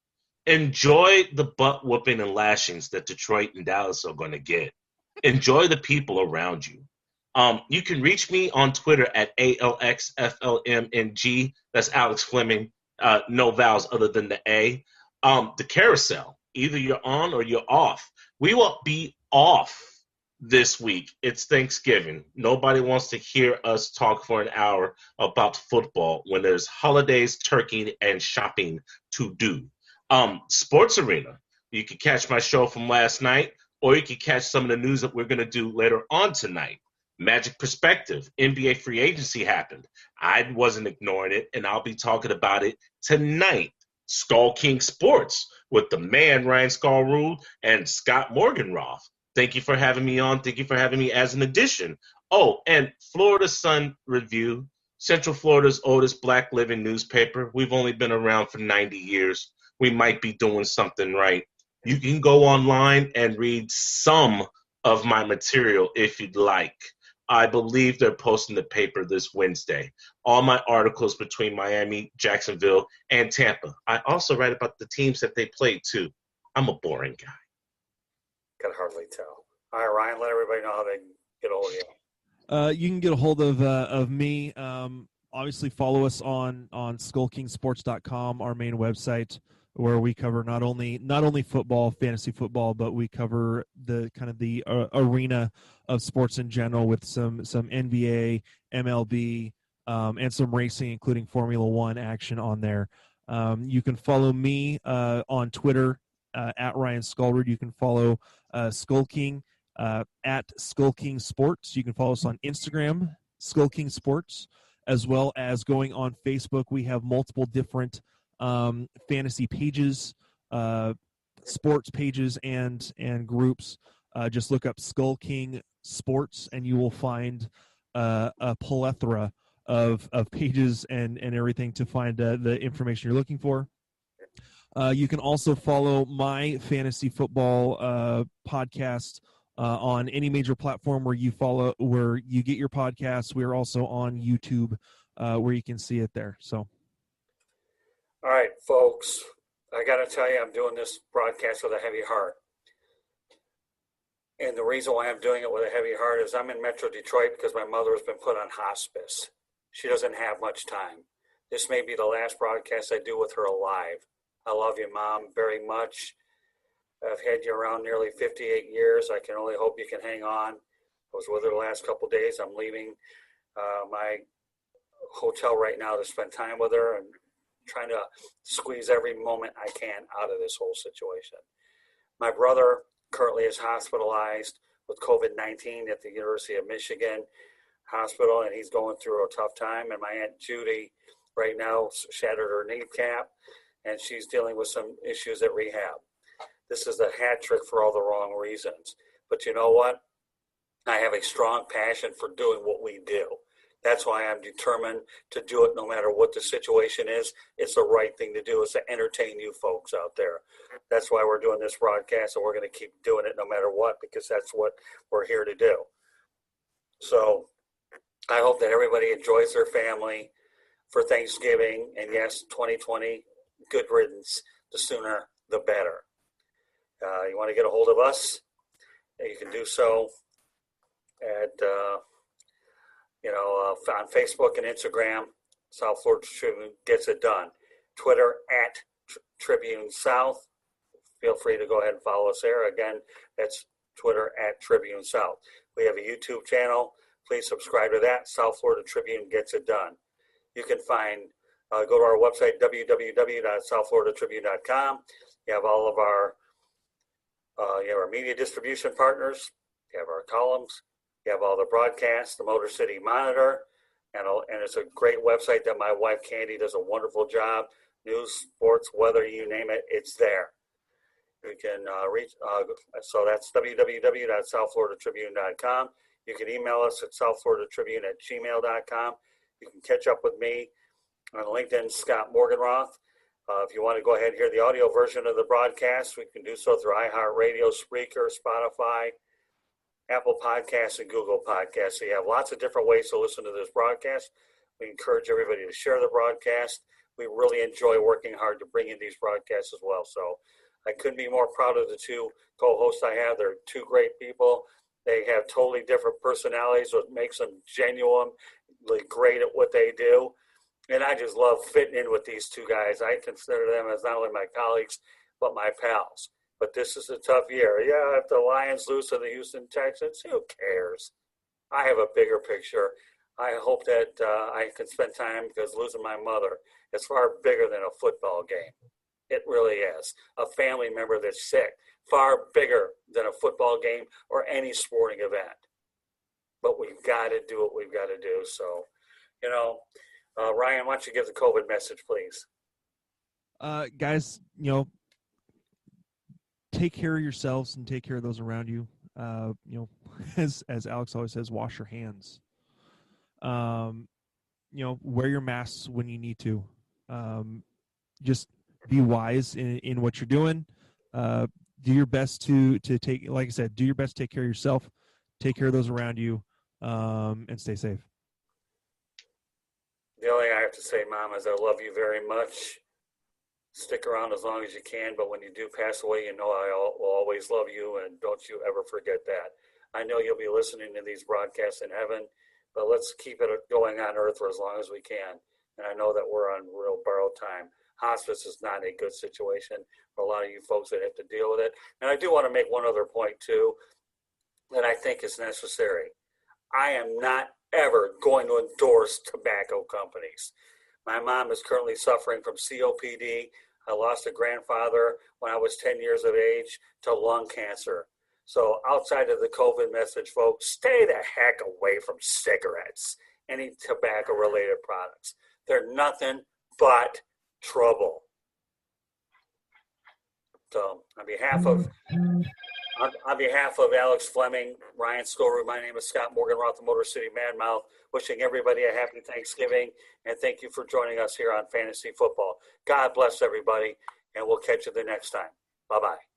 Enjoy the butt whooping and lashings that Detroit and Dallas are going to get. Enjoy the people around you. You can reach me on Twitter at ALXFLMNG. That's Alex Fleming. No vowels other than the A. The carousel. Either you're on or you're off. We will be off this week. It's Thanksgiving. Nobody wants to hear us talk for an hour about football when there's holidays, turkey, and shopping to do. Sports Arena. You can catch my show from last night, or you can catch some of the news that we're going to do later on tonight. Magic Perspective, NBA free agency happened. I wasn't ignoring it, and I'll be talking about it tonight. Skull King Sports with the man Ryan Skolrud and Scott Morganroth. Thank you for having me on. Thank you for having me as an addition. Oh, and Florida Sun Review, Central Florida's oldest black living newspaper. We've only been around for 90 years. We might be doing something right. You can go online and read some of my material if you'd like. I believe they're posting the paper this Wednesday. All my articles between Miami, Jacksonville, and Tampa. I also write about the teams that they played too. I'm a boring guy. Can hardly tell. All right, Ryan, let everybody know how they get a hold of you. You can get a hold of me. Obviously, follow us on SkullKingSports.com, our main website, where we cover not only football, fantasy football, but we cover the kind of the arena of sports in general with some NBA, MLB, and some racing, including Formula One action on there. You can follow me on Twitter at Ryan Skolrud. You can follow Skull King at Skull King Sports. You can follow us on Instagram, Skull King Sports, as well as going on Facebook. We have multiple different fantasy pages, sports pages, and groups. Just look up Skull King Sports, and you will find a plethora of pages and everything to find the information you're looking for. You can also follow my fantasy football podcast on any major platform where you get your podcasts. We're also on YouTube where you can see it there. So. All right, folks, I got to tell you, I'm doing this broadcast with a heavy heart. And the reason why I'm doing it with a heavy heart is I'm in Metro Detroit because my mother has been put on hospice. She doesn't have much time. This may be the last broadcast I do with her alive. I love you, Mom, very much. I've had you around nearly 58 years. I can only hope you can hang on. I was with her the last couple of days. I'm leaving my hotel right now to spend time with her and trying to squeeze every moment I can out of this whole situation. My brother currently is hospitalized with COVID-19 at the University of Michigan Hospital, and he's going through a tough time. And my Aunt Judy right now shattered her kneecap, and she's dealing with some issues at rehab. This is a hat trick for all the wrong reasons. But you know what? I have a strong passion for doing what we do. That's why I'm determined to do it no matter what the situation is. It's the right thing to do is to entertain you folks out there. That's why we're doing this broadcast, and we're going to keep doing it no matter what, because that's what we're here to do. So I hope that everybody enjoys their family for Thanksgiving. And yes, 2020, good riddance. The sooner, the better. You want to get a hold of us? You can do so at on Facebook and Instagram. South Florida Tribune gets it done. Twitter at Tribune South. Feel free to go ahead and follow us there. Again, that's Twitter at Tribune South. We have a YouTube channel. Please subscribe to that. South Florida Tribune gets it done. You can go to our website, www.southfloridatribune.com. You have all of our media distribution partners. You have our columns. You have all the broadcasts, the Motor City Monitor, and it's a great website that my wife Candy does a wonderful job. News, sports, weather, you name it, it's there. You can reach. So that's www.southfloridatribune.com. You can email us at southfloridatribune@gmail.com. You can catch up with me on LinkedIn, Scott Morganroth. If you want to go ahead and hear the audio version of the broadcast, we can do so through iHeartRadio, Spreaker, Spotify, Apple Podcasts, and Google Podcasts. So you have lots of different ways to listen to this broadcast. We encourage everybody to share the broadcast. We really enjoy working hard to bring in these broadcasts as well. So I couldn't be more proud of the two co-hosts I have. They're two great people. They have totally different personalities, what makes them genuinely great at what they do. And I just love fitting in with these two guys. I consider them as not only my colleagues, but my pals. But this is a tough year. Yeah, if the Lions lose to the Houston Texans, who cares? I have a bigger picture. I hope that I can spend time, because losing my mother is far bigger than a football game. It really is. A family member that's sick, far bigger than a football game or any sporting event. but we've got to do what we've got to do. So, Ryan, why don't you give the COVID message, please? Guys, take care of yourselves and take care of those around you. As Alex always says, wash your hands. Wear your masks when you need to. Just be wise in what you're doing. Do your best to take, like I said, do your best to take care of yourself, take care of those around you, and stay safe. The only thing I have to say, Mom, is I love you very much. Stick around as long as you can, but when you do pass away, I will always love you, and don't you ever forget that. I know you'll be listening to these broadcasts in heaven, but let's keep it going on earth for as long as we can. And I know that we're on real borrowed time. Hospice is not a good situation for a lot of you folks that have to deal with it. And I do want to make one other point, too, that I think is necessary. I am not ever going to endorse tobacco companies. My mom is currently suffering from COPD. I lost a grandfather when I was 10 years of age to lung cancer. So outside of the COVID message, folks, stay the heck away from cigarettes, any tobacco-related products. They're nothing but trouble. So on behalf of Alex Fleming, Ryan Skolrud, my name is Scott Morgan, Roth, the Motor City Madmouth, wishing everybody a happy Thanksgiving, and thank you for joining us here on Fantasy Football. God bless everybody, and we'll catch you the next time. Bye-bye.